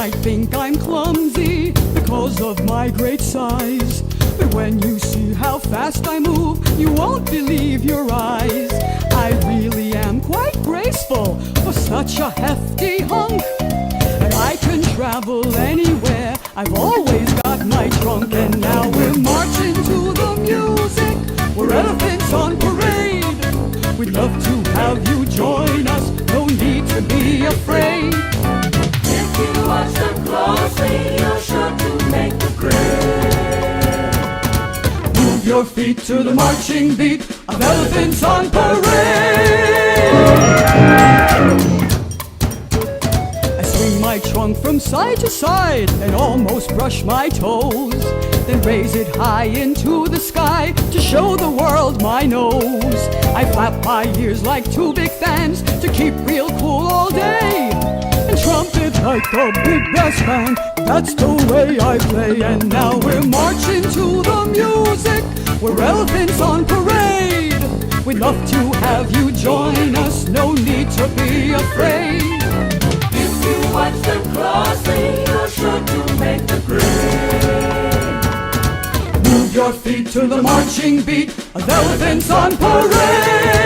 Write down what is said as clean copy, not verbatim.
might think I'm clumsy because of my great size, but when you see how fast I move, you won't believe your eyes. I really am quite graceful for such a hefty hunk, and I can travel anywhere. I've always got my trunk, and now we're marching to the music. We're elephants on parade. We'd love to have you join us, no need to be afraid. If you watch them closely, you're sure to make the grade. Move your feet to the marching beat of elephants on parade. I swing my trunk from side to side and almost brush my toes, then raise it high into the sky to show the world my nose. I flap my ears like two big fans to keep real cool all day, and trumpet like a big brass band. That's the way I play. And now we're marching to the music. We're elephants on parade. We'd love to have you join us, no need to be afraid. If you watch them closely, you're sure to make the grade. Move your feet to the marching beat of elephants on parade.